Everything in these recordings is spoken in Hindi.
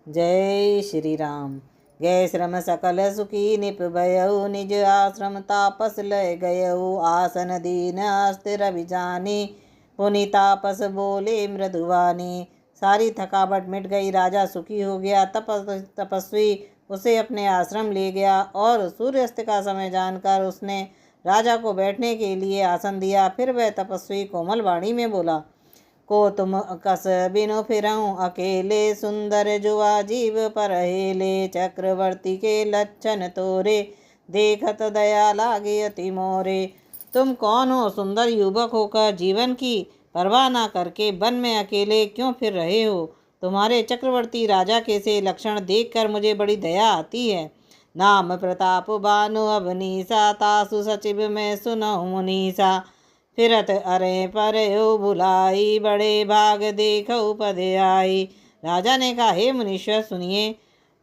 जय श्री राम। गए श्रम सकल सुखी निप भयउ, निज आश्रम तापस लय गयउ। आसन दीन अस्थिर अभिजानी, पुनि तापस बोले मृदुवानी। सारी थकावट मिट गई, राजा सुखी हो गया। तपस्वी उसे अपने आश्रम ले गया और सूर्यास्त का समय जानकर उसने राजा को बैठने के लिए आसन दिया। फिर वह तपस्वी कोमल वाणी में बोला, को तुम कस बिनु फिरऊँ अकेले, सुंदर जुआ जीव पर हेले। चक्रवर्ती के लक्षण तोरे, देखत दया लागे अति मोरे। तुम कौन हो सुंदर युवक होकर, जीवन की परवाह न करके वन में अकेले क्यों फिर रहे हो? तुम्हारे चक्रवर्ती राजा के से लक्षण देखकर मुझे बड़ी दया आती है। नाम प्रताप बानु अवनीसा, तासु सचिव में सुनहु मुनीसा। फिरत अरे परयो भुलाई, बड़े भाग देखो पद आई। राजा ने कहा, हे मुनीश्वर सुनिए,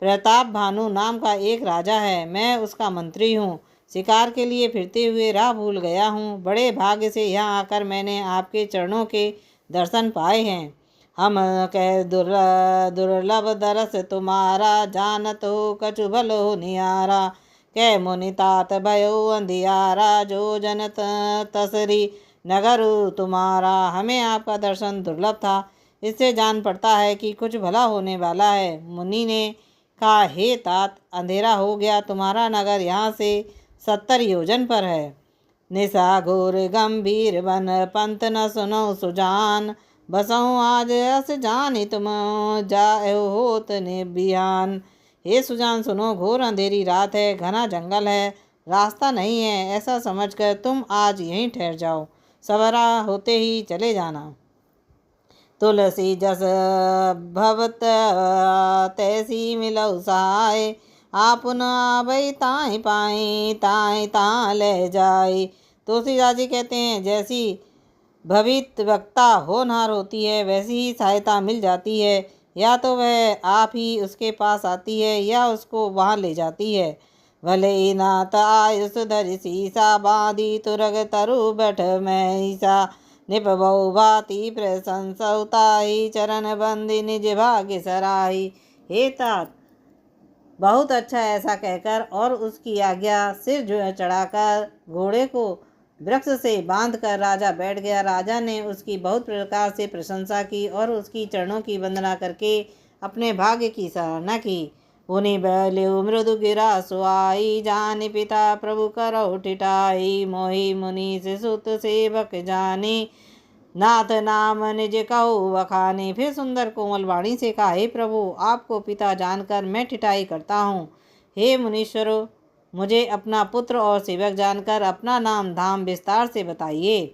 प्रताप भानु नाम का एक राजा है। मैं उसका मंत्री हूँ। शिकार के लिए फिरते हुए राह भूल गया हूँ। बड़े भाग्य से यहाँ आकर मैंने आपके चरणों के दर्शन पाए हैं। हम कह दुर्लभ दरस तुम्हारा, जानत हो कछु भलो नियारा। कह मुनि तात भयो अंधियारा, जो जनत तसरी नगर तुम्हारा। हमें आपका दर्शन दुर्लभ था, इससे जान पड़ता है कि कुछ भला होने वाला है। मुनि ने कहा, हे तात, अंधेरा हो गया। तुम्हारा नगर यहाँ से 70 योजन पर है। निशा घोर गंभीर बन, पंत न सुनो सुजान। बसऊँ आज अस जानी तुम, जाए होत निबियान। हे सुजान सुनो, घोर अंधेरी रात है, घना जंगल है, रास्ता नहीं है। ऐसा समझकर तुम आज यहीं ठहर जाओ, सवेरा होते ही चले जाना। तुलसी जस भवत तैसी मिलऊ सहाय, आपन आबई ताहि पाई, ताहि ता ले जाए। तुलसीदास जी कहते हैं, जैसी भविष्यवक्ता होनहार होती है वैसी ही सहायता मिल जाती है। या तो वह आप ही उसके पास आती है या उसको वहाँ ले जाती है। भले नाथ आयुष धरि सीसा, बांधी तुरग तरु बैठ मैसा। निपबऊ भाति प्रशंसउताई, चरण बंदी निज भाग्य सराही। हे तात, बहुत अच्छा ऐसा कहकर और उसकी आज्ञा सिर चढ़ाकर घोड़े को वृक्ष से बांधकर राजा बैठ गया। राजा ने उसकी बहुत प्रकार से प्रशंसा की और उसकी चरणों की वंदना करके अपने भाग्य की सराहना की। पुनि बल्यु मृदु गिरा सुआई, जानि पिता प्रभु करौ टिटाई। मोहि मुनि से सुत सेवक जानी, नाथ नाम निज कहु बखानी। फिर सुंदर कोमल वाणी से कहा, हे प्रभु, आपको पिता जानकर मैं ठिठाई करता हूँ। हे मुनीश्वरों, मुझे अपना पुत्र और सेवक जानकर अपना नाम धाम विस्तार से बताइए।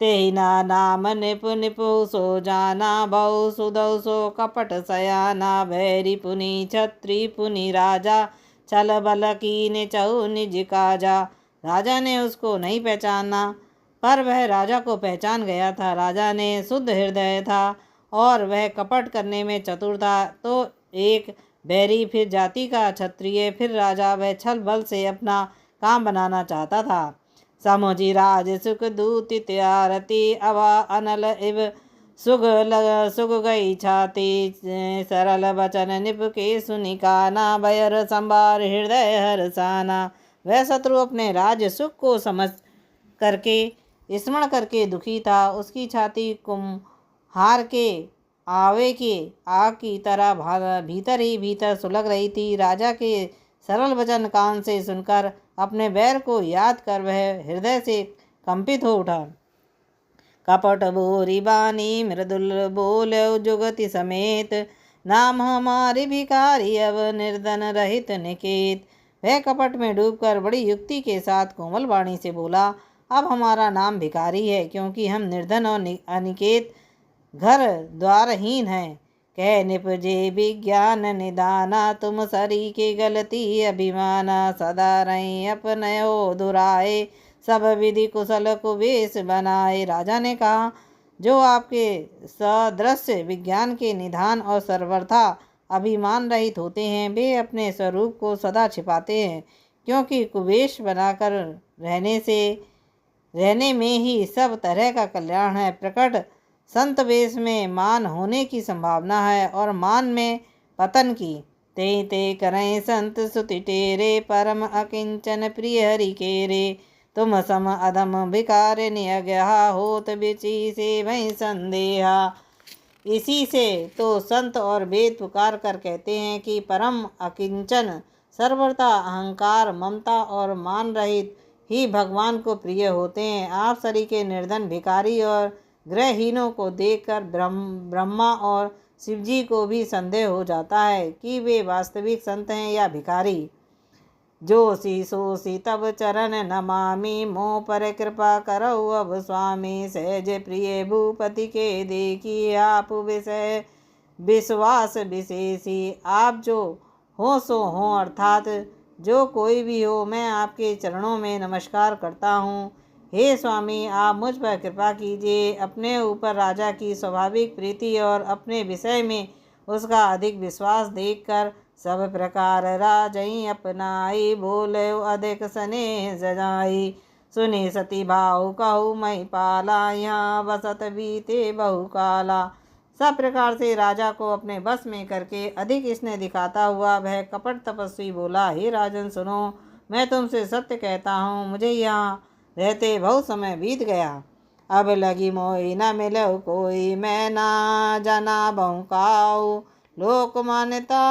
तेना नाम निप निपु सो जाना, बहु सुदौ सो कपट सयाना। भैरी पुनि छत्री पुनि राजा, छल बल कीने चहु निज काजा। राजा ने उसको नहीं पहचाना, पर वह राजा को पहचान गया था। राजा ने शुद्ध हृदय था और वह कपट करने में चतुर था। तो एक बैरी, फिर जाति का क्षत्रिय, फिर राजा, वह छल बल से अपना काम बनाना चाहता था। समुझि राज सुख दूत त्यारती, अवा अनल इव सुग गई छाती। सरल वचन निप के सुनिकाना, भयर संभार हृदय हरसाना। वह शत्रु अपने राज सुख को समझ करके स्मरण करके दुखी था। उसकी छाती कुम्हार के आवे के आग की तरह भीतर ही भीतर सुलग रही थी। राजा के सरल वचन कान से सुनकर अपने बैर को याद कर वह हृदय से कंपित हो उठा। कपट बोरी बानी मृदुल बोल, जुगति समेत। नाम हमारी भिखारी, अब निर्धन रहित निकेत। वह कपट में डूबकर बड़ी युक्ति के साथ कोमल वाणी से बोला, अब हमारा नाम भिखारी है, क्योंकि हम निर्धन और अनिकेत घर द्वारहीन हैं। कह निपजे विज्ञान निदाना, तुम सरी के गलती अभिमाना। सदा रही अपनयो दुराए, सब विधि कुशल कुबेश बनाए। राजा ने कहा, जो आपके सदृश्य विज्ञान के निधान और सर्वथा अभिमान रहित होते हैं, वे अपने स्वरूप को सदा छिपाते हैं, क्योंकि कुबेश बनाकर रहने में ही सब तरह का कल्याण है। प्रकट संत वेश में मान होने की संभावना है और मान में पतन की। ते ते करें संत सुति टेरे, परम अकिंचन प्रिय हरि केरे। तुम सम अधम भिकार नियग्या, होत बिची से वही संदेहा। इसी से तो संत और वेद पुकार कर कहते हैं कि परम अकिंचन, सर्वथा अहंकार, ममता और मान रहित ही भगवान को प्रिय होते हैं। आप सरी के निर्धन भिखारी और गृहहीनों को देखकर ब्रह्मा और शिवजी को भी संदेह हो जाता है कि वे वास्तविक संत हैं या भिखारी। जो सी तब चरण नमामि, मोह पर कृपा करो अब स्वामी। सहज प्रिय भूपति के देखी, आप विषय विश्वास विशेषी। आप जो हो सो हो, अर्थात जो कोई भी हो, मैं आपके चरणों में नमस्कार करता हूँ। हे स्वामी, आप मुझ पर कृपा कीजिए। अपने ऊपर राजा की स्वाभाविक प्रीति और अपने विषय में उसका अधिक विश्वास देखकर सब प्रकार राजई अपनाई, बोले अधिक स्नेह सजाई। सुने सती भाव कहु मई पाला, यहाँ बसत बीते बहु काला। सब प्रकार से राजा को अपने बस में करके अधिक स्नेह दिखाता हुआ वह कपट तपस्वी बोला, हे राजन सुनो, मैं तुमसे सत्य कहता हूँ, मुझे यहाँ रहते बहुत समय बीत गया। अब लगी मोई न मिलो कोई, मैं ना जना बहुकाऊ। लोक मान्यता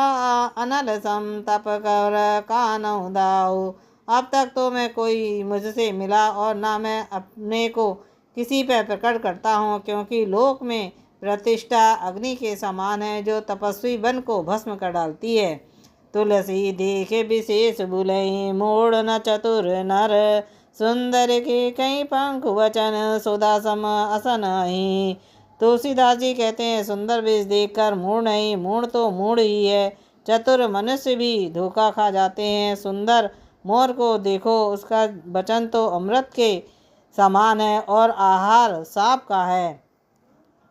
अनल सम, तप कर कानऊ दाऊ। अब तक तो मैं कोई मुझसे मिला और ना मैं अपने को किसी पर प्रकट करता हूँ, क्योंकि लोक में प्रतिष्ठा अग्नि के समान है जो तपस्वी बन को भस्म कर डालती है। तुलसी देखे विशेष बुलई, मोड़ न चतुर नर। सुंदर के कई पंख वचन, सुधा सम असन ही। तुलसीदास जी कहते हैं, सुंदर वेश देखकर मूढ़ नहीं, मूढ़ तो मूढ़ ही है। चतुर मनुष्य भी धोखा खा जाते हैं। सुंदर मोर को देखो, उसका वचन तो अमृत के समान है और आहार सांप का है।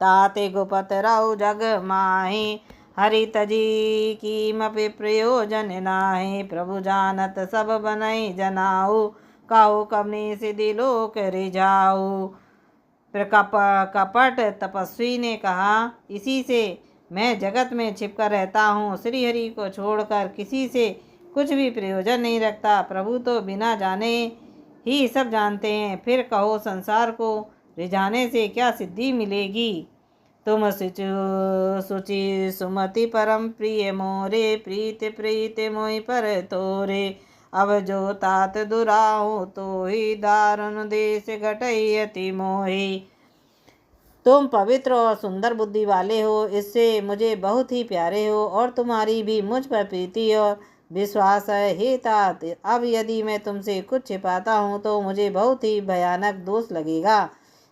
ताते गुपत राउ जग माही, हरि तजी कीमपि प्रयोजन नाही। प्रभु जानत सब बनई जनाऊ, काहू कबनी सिद्धि लोक रिझाऊ। कपट तपस्वी ने कहा, इसी से मैं जगत में छिपकर रहता हूँ, श्री हरि को छोड़कर किसी से कुछ भी प्रयोजन नहीं रखता। प्रभु तो बिना जाने ही सब जानते हैं, फिर कहो संसार को रिझाने से क्या सिद्धि मिलेगी। तुम सुचि सुमति परम प्रिय मोरे, प्रीत प्रीत मोहि पर तोरे। अब जो तात दुराहो, तो ही दारुण देश घटई अति मोहि। तुम पवित्र और सुंदर बुद्धि वाले हो, इससे मुझे बहुत ही प्यारे हो और तुम्हारी भी मुझ पर प्रीति और विश्वास है। हे तात, अब यदि मैं तुमसे कुछ छिपाता हूँ तो मुझे बहुत ही भयानक दोष लगेगा।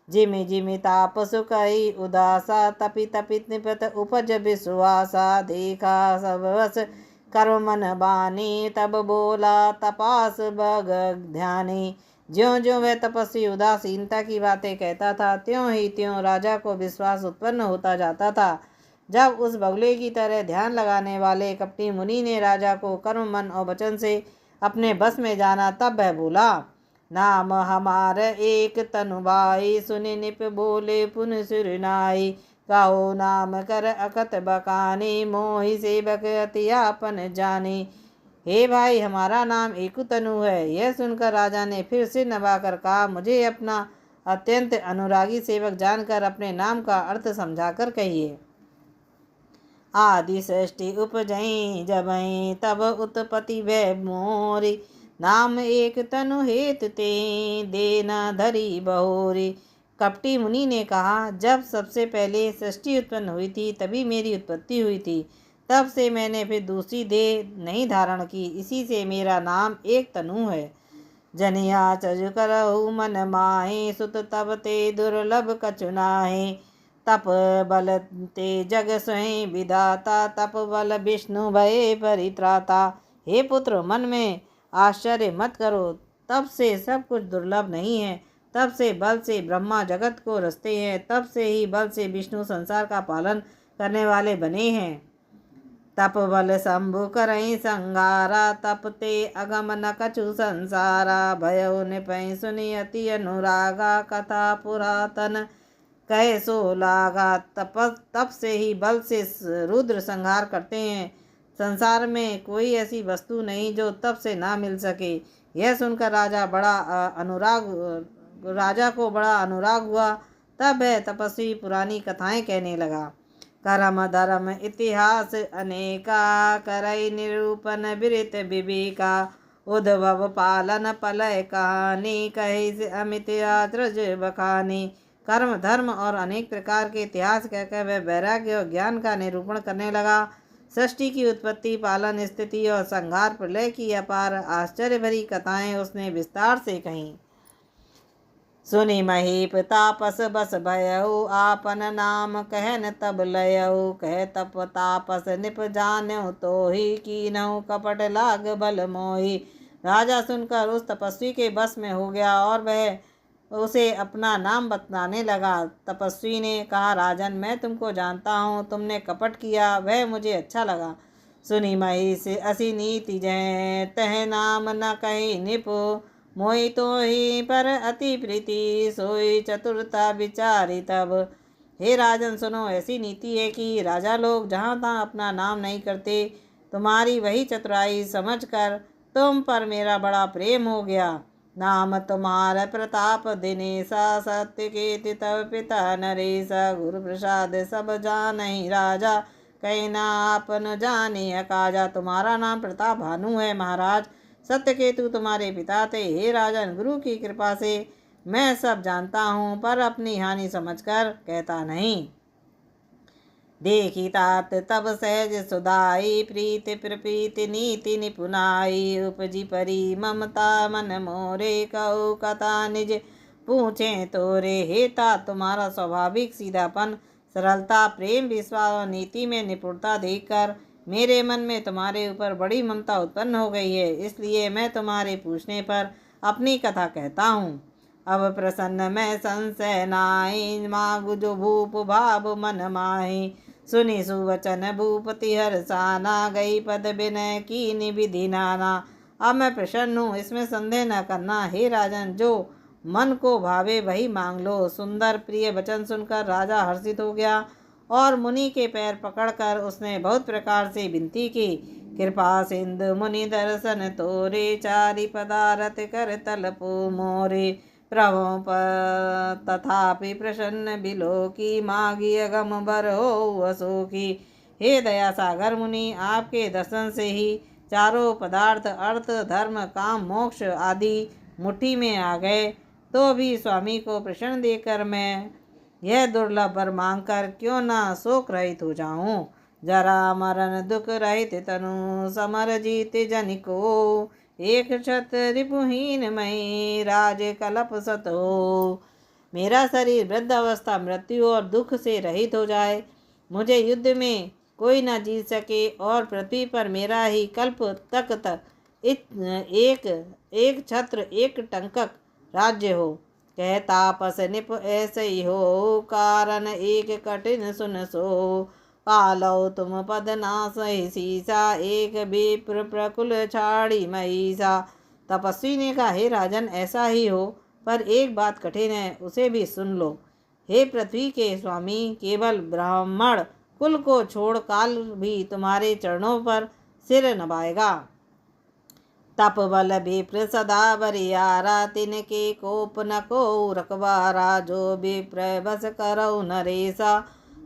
जिमि जिमि ताप सुकई उदासा, तपि तपि निपत उपज विश्वासा। देखा सब वस कर्म मन बानी, तब बोला तपास बग ध्यानी। ज्यों ज्यों वह तपस्वी उदासीनता की बातें कहता था, त्यों ही त्यों राजा को विश्वास उत्पन्न होता जाता था। जब उस बगुले की तरह ध्यान लगाने वाले कपटी मुनि ने राजा को कर्म मन और वचन से अपने बस में जाना, तब वह बोला, नाम हमार एक तनुबाई, सुनि निप बोले पुन सुरनाई। कहो नाम कर अकत बकानी, मोहि सेवक अति आपन जानी। हे भाई, हमारा नाम एकु तनु है। यह सुनकर राजा ने फिर सिर नवाकर कहा, मुझे अपना अत्यंत अनुरागी सेवक जानकर अपने नाम का अर्थ समझाकर कहिए। आदि सृष्टि उपजई जबई, तब उत्पत्ति भय मोरी। नाम एक तनु हेत ते, देना धरी बहोरी। कपटी मुनि ने कहा, जब सबसे पहले सृष्टि उत्पन्न हुई थी तभी मेरी उत्पत्ति हुई थी, तब से मैंने फिर दूसरी देह नहीं धारण की, इसी से मेरा नाम एक तनु है। जनिया चज करहु मन माहे, सुत तब ते दुर्लभ कछु नाहे। तप बल ते जग स्वयं विधाता, तप बल विष्णु भय परित्राता। हे पुत्र, मन में आश्चर्य मत करो, तब से सब कुछ दुर्लभ नहीं है। तब से बल से ब्रह्मा जगत को रचते हैं, तब से ही बल से विष्णु संसार का पालन करने वाले बने हैं। तप बल शंभु करई संगारा, तप ते अगम न कछु संसारा। भयो निपै सुनि अति अनुरागा, कथा पुरातन कहे सो लागा। तप से ही बल से रुद्र संहार करते हैं, संसार में कोई ऐसी वस्तु नहीं जो तप से ना मिल सके। यह सुनकर राजा को बड़ा अनुराग हुआ। तब वह तपस्वी पुरानी कथाएं कहने लगा। कर्म धर्म इतिहास अनेका, करई निरूपण विरित विवेका, उद्भव पालन पलय कहानी, कही से अमित आद्रज बखानी। कर्म धर्म और अनेक प्रकार के इतिहास कहकर वह वैराग्य और ज्ञान का निरूपण करने लगा। सृष्टि की उत्पत्ति, पालन, स्थिति और संहार प्रलय की अपार आश्चर्य भरी कथाएं उसने विस्तार से कहीं। सुनि महीप तापस बस भयऊ, आपन नाम कहन तब लयऊ, कह तप तापस निप जान्यऊ, तो ही कीनऊ कपट लाग बल मोही। राजा सुनकर उस तपस्वी के बस में हो गया और वह उसे अपना नाम बतलाने लगा। तपस्वी ने कहा, राजन, मैं तुमको जानता हूँ, तुमने कपट किया, वह मुझे अच्छा लगा। सुनि मही से असी नीति जय, तह नाम न कही निप, मोहि तो ही पर अति प्रीति, सोई चतुरता विचारी तब। हे राजन, सुनो, ऐसी नीति है कि राजा लोग जहाँ तहाँ अपना नाम नहीं करते। तुम्हारी वही चतुराई समझकर तुम पर मेरा बड़ा प्रेम हो गया। नाम तुम्हारा प्रताप दिनेशा, सत्य के तव पिता नरेशा, गुरु प्रसाद सब जानहि राजा, कहीं ना आपन जाने अकाजा। तुम्हारा नाम प्रताप भानु है महाराज, सत्य केतु तुम्हारे पिता थे। हे राजन, गुरु की कृपा से मैं सब जानता हूँ, पर अपनी हानि समझकर कहता नहीं। देखी तात तब सहज सुधाई, प्रीति प्रपीति नीति निपुनाई, उपजी परी ममता मन मोरे, कहु कथा निज पूछे तोरे। हे तात, तुम्हारा स्वाभाविक सीधापन, सरलता, प्रेम, विश्वास और नीति में निपुणता देखकर मेरे मन में तुम्हारे ऊपर बड़ी ममता उत्पन्न हो गई है। इसलिए मैं तुम्हारे पूछने पर अपनी कथा कहता हूँ। अब प्रसन्न मैं संशय नाहि, मागु जो भूप भाव मन माहि, सुनि सुवचन भूपति हर्षाना, गई पद विनय कीनि विधि नाना। अब मैं प्रसन्न हूँ, इसमें संदेह न करना। हे राजन, जो मन को भावे वही मांग लो। सुंदर प्रिय वचन सुनकर राजा हर्षित हो गया और मुनि के पैर पकड़कर उसने बहुत प्रकार से विनती की। कृपा सिंधु मुनि दर्शन तोरे, चारि पदारथ कर तलपो मोरे। प्रभु तथापि प्रसन्न बिलो की, मागी अगम बर हो असोखी। हे दया सागर मुनि, आपके दर्शन से ही चारों पदार्थ अर्थ धर्म काम मोक्ष आदि मुट्ठी में आ गए। तो भी स्वामी को प्रसन्न देकर मैं यह दुर्लभ वर मांगकर क्यों ना शोक रहित हो जाऊं। जरा मरण दुख रहित तनु, समर जीत जन को, एक छत रिपुहीन मई, राज कलप सत हो। मेरा शरीर वृद्ध अवस्था, मृत्यु और दुख से रहित हो जाए, मुझे युद्ध में कोई न जीत सके और पृथ्वी पर मेरा ही कल्प तक एक छत्र एक टंकक राज्य हो। कह तापस निप ऐसे ही हो, कारण एक कठिन सुन सो। पालो तुम पद नास सीसा, एक विप्र प्रकुल छाड़ी महिषा। तपस्वी ने कहा, हे राजन, ऐसा ही हो, पर एक बात कठिन है, उसे भी सुन लो। हे पृथ्वी के स्वामी, केवल ब्राह्मण कुल को छोड़ काल भी तुम्हारे चरणों पर सिर नवाएगा। तप बल विप्र सदा बरियारा, तिनके कोप न को रखवारा, जो विप्र बस करौ नरेशा,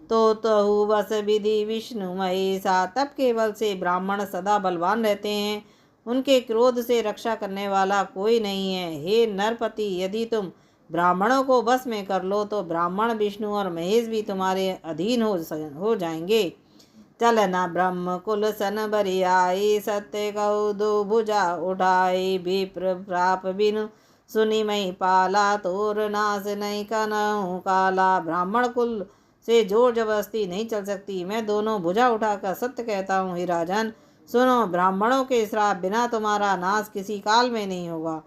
तो तहु बस विधि विष्णु महेशा। तप के बल से ब्राह्मण सदा बलवान रहते हैं, उनके क्रोध से रक्षा करने वाला कोई नहीं है। हे नरपति, यदि तुम ब्राह्मणों को बस में कर लो तो ब्राह्मण विष्णु और महेश भी तुम्हारे अधीन हो जाएंगे। चलना ब्रह्म कुल सन बरियाई, सत्य कहु दो भुजा उठाई, विप्र प्राप बिनु सुनि मई पाला, तोर नाश नहीं कनहु काला। ब्राह्मण कुल से जोर जबरदस्ती नहीं चल सकती, मैं दोनों भुजा उठाकर सत्य कहता हूँ। हे राजन, सुनो, ब्राह्मणों के श्राप बिना तुम्हारा नाश किसी काल में नहीं होगा।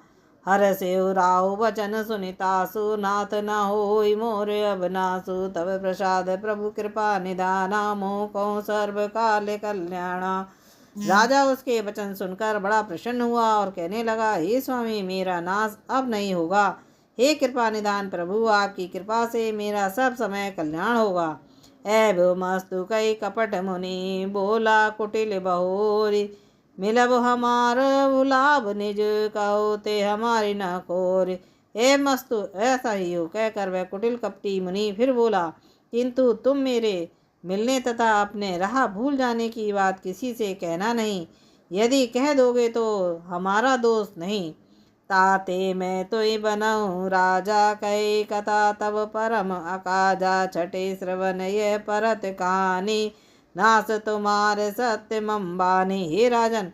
हर से राहु वचन सुनितासु, नाथ न होई मोर अब नासु, तब प्रसाद प्रभु कृपा निदाना, मोह को सर्व काल कल्याणा। राजा उसके वचन सुनकर बड़ा प्रसन्न हुआ और कहने लगा, हे स्वामी, मेरा नाश अब नहीं होगा। हे कृपा निदान प्रभु, आपकी कृपा से मेरा सब समय कल्याण होगा। एवमस्तु कई कपट मुनि बोला कुटिल बहोरी। मिलब हमार भुलाभ निज कहो ते हमारी न कोर। मस्तु ऐसा ही हो कहकर वह कुटिल कपटी मुनि फिर बोला, किंतु तुम मेरे मिलने तथा अपने राह भूल जाने की बात किसी से कहना नहीं। यदि कह दोगे तो हमारा दोष नहीं। ताते मैं तो ही बनऊँ राजा कई कथा तब परम अकाजा। छठे श्रवण यह परत कहानी नास तुम्हारे सत्य मम्बानी। हे राजन,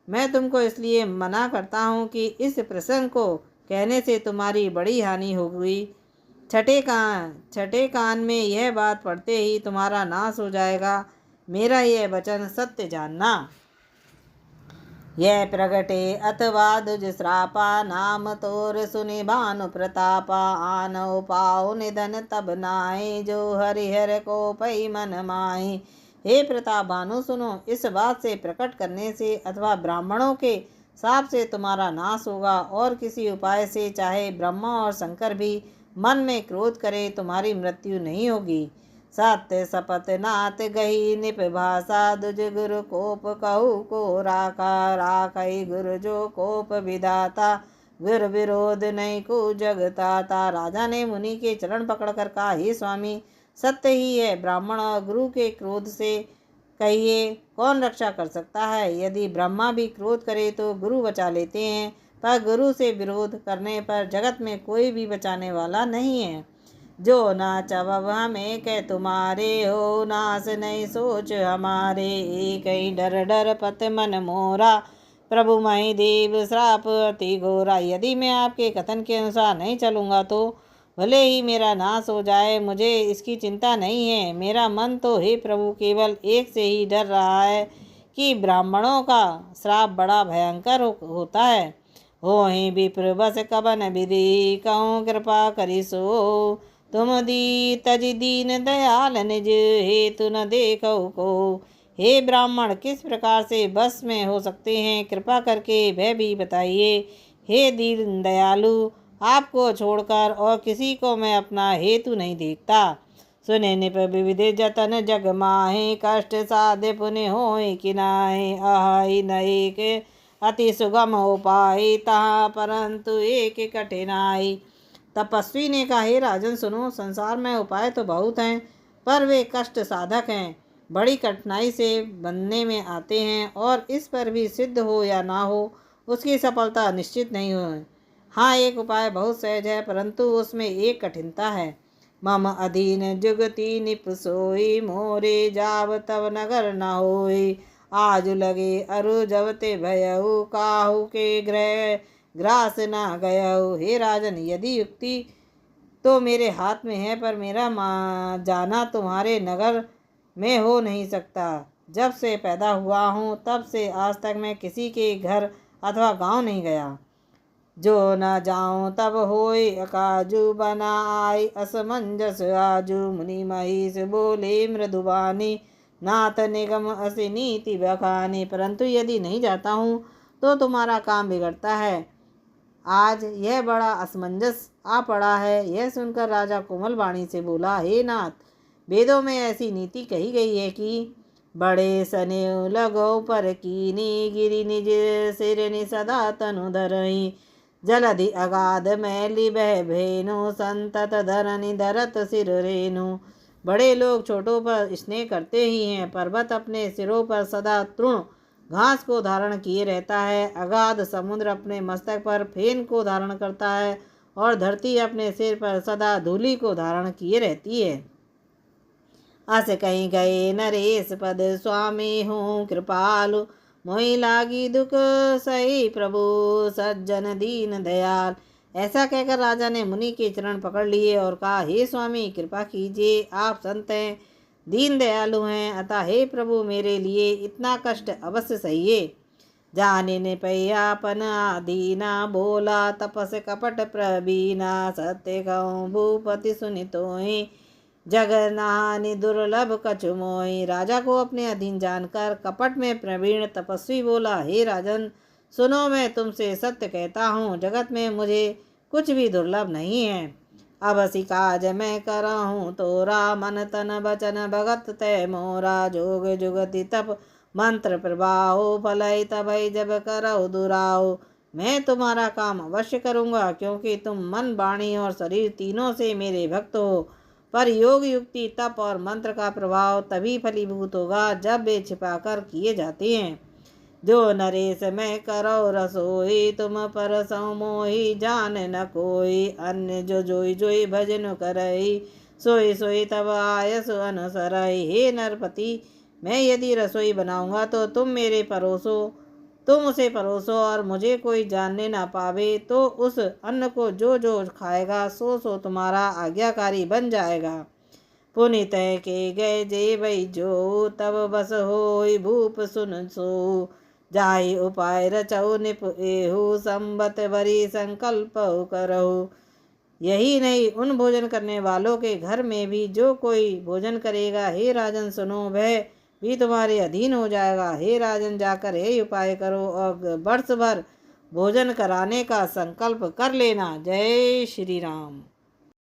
मैं तुमको इसलिए मना करता हूँ कि इस प्रसंग को कहने से तुम्हारी बड़ी हानि होगी। छठे कान में यह बात पढ़ते ही तुम्हारा नाश हो जाएगा। मेरा यह वचन सत्य जानना। यह प्रगटे अथवा दुज श्रापा नाम तोर सुनि भानु प्रतापा। आनौ पाओ निधन तब नाई जो हरिहर को पई मन माही। हे प्रताप भानु सुनो, इस बात से प्रकट करने से अथवा ब्राह्मणों के साप से तुम्हारा नाश होगा, और किसी उपाय से चाहे ब्रह्मा और शंकर भी मन में क्रोध करे तुम्हारी मृत्यु नहीं होगी। सत्य शपथ नाथ गही निप भाषा दुज गुरु कोप कहू को राखा। राखई गुरु जो कोप विधाता गुरु विरोध नहीं को जगताता। राजा ने मुनि के चरण पकड़कर कहा, हे स्वामी, सत्य ही है, ब्राह्मण और गुरु के क्रोध से कहिए कौन रक्षा कर सकता है। यदि ब्रह्मा भी क्रोध करे तो गुरु बचा लेते हैं, पर गुरु से विरोध करने पर जगत में कोई भी बचाने वाला नहीं है। जो ना चबब हमें कह तुम्हारे हो, नास नहीं सोच हमारे। एक ही डर डर पत मन मोरा प्रभु मई देव श्राप अति घोरा। यदि मैं आपके कथन के अनुसार नहीं चलूँगा तो भले ही मेरा नाश हो जाए, मुझे इसकी चिंता नहीं है। मेरा मन तो हे प्रभु केवल एक से ही डर रहा है कि ब्राह्मणों का श्राप बड़ा भयंकर होता है। हो ही विप्र बस कबन विधि कहूँ कृपा करी सो। तुम दी तज दीन दयाल निज हेतु न देखो को। हे ब्राह्मण, किस प्रकार से बस में हो सकते हैं, कृपा करके वह भी बताइए। हे दीन दयालु, आपको छोड़कर और किसी को मैं अपना हेतु नहीं देखता। सुने निप विविध जतन जग माहे कष्ट साध्य पुण्य होय किनाहे। अहि न एक अति सुगम हो पाए तहाँ परंतु एक कठिनाई। तपस्वी ने कहा, हे राजन सुनो, संसार में उपाय तो बहुत हैं, पर वे कष्ट साधक हैं, बड़ी कठिनाई से बनने में आते हैं, और इस पर भी सिद्ध हो या ना हो उसकी सफलता निश्चित नहीं हो। हाँ, एक उपाय बहुत सहज है, परंतु उसमें एक कठिनता है। मम अधीन जुगति निप सोई मोरे जाव तब नगर न होई। आज लगे अरु जवते भयऊ काहू के ग्रह ग्रास न गयऊ। हे राजन, यदि युक्ति तो मेरे हाथ में है, पर मेरा जाना तुम्हारे नगर में हो नहीं सकता। जब से पैदा हुआ हूँ तब से आज तक मैं किसी के घर अथवा गांव नहीं गया। जो न जाऊं तब होय अकाजू बना आई असमंजस आजू। मुनि महिष बोले मृदुबानी नाथ निगम असी नीति बखानी। परंतु यदि नहीं जाता हूँ तो तुम्हारा काम बिगड़ता है। आज यह बड़ा असमंजस आ पड़ा है। यह सुनकर राजा कोमल वाणी से बोला, हे नाथ, वेदों में ऐसी नीति कही गई है कि बड़े सनेव लगो पर कीनी गिरी निज सिर नि सदा तनु धरई। जलधि अगाध मैली बह भेनु संतत धरनि धरत सिर रेनु। बड़े लोग छोटों पर स्नेह करते ही हैं। पर्वत अपने सिरों पर सदा तृण घास को धारण किए रहता है। अगाध समुद्र अपने मस्तक पर फेन को धारण करता है, और धरती अपने सिर पर सदा धूलि को धारण किए रहती है। अस कहीं गए नरेश पद स्वामी हूँ कृपालु। मोहि लागी दुख सही प्रभु सज्जन दीन दयाल। ऐसा कहकर राजा ने मुनि के चरण पकड़ लिए और कहा, हे स्वामी, कृपा कीजिए, आप संत हैं, दीन दयालु हैं, अतः हे प्रभु मेरे लिए इतना कष्ट अवश्य सहिए। जाने ने पैयापन आदीना बोला तपस कपट प्रवीणा। सत्य कहूँ भूपति सुनि तोहि जगनानि दुर्लभ कछु मोहि। राजा को अपने अधीन जानकर कपट में प्रवीण तपस्वी बोला, हे राजन सुनो, मैं तुमसे सत्य कहता हूँ, जगत में मुझे कुछ भी दुर्लभ नहीं है। अब सी काज मैं करहूँ तोरा, मन तन बचन भगत तय मोरा। जोग जुगति तप मंत्र प्रभाहो, फलई तबई जब करहु दुराहो। मैं तुम्हारा काम अवश्य करूँगा, क्योंकि तुम मन वाणी और शरीर तीनों से मेरे भक्त हो। पर योग युक्ति तप और मंत्र का प्रभाव तभी फलीभूत होगा जब वे छिपाकर किए जाते हैं। जो नरेश मैं करो रसोई, तुम पर सौ मोही जान न कोई। अन्य जो जोई जोई भजन करई, सोई सोई तब आयस अनुसरई। हे नरपति, मैं यदि रसोई बनाऊंगा तो तुम उसे परोसो, और मुझे कोई जानने ना पावे तो उस अन्न को जो जो खाएगा सो तुम्हारा आज्ञाकारी बन जाएगा। पुनित के गए जे भई जो, तब बस होई भूप सुन सो। जाहि उपाय रचौ निप एहु, संबत भरी संकल्प करहु। यही नहीं, उन भोजन करने वालों के घर में भी जो कोई भोजन करेगा, हे राजन सुनो, वह भी तुम्हारे अधीन हो जाएगा। हे राजन, जाकर यही उपाय करो और वर्ष भर भोजन कराने का संकल्प कर लेना। जय श्री राम।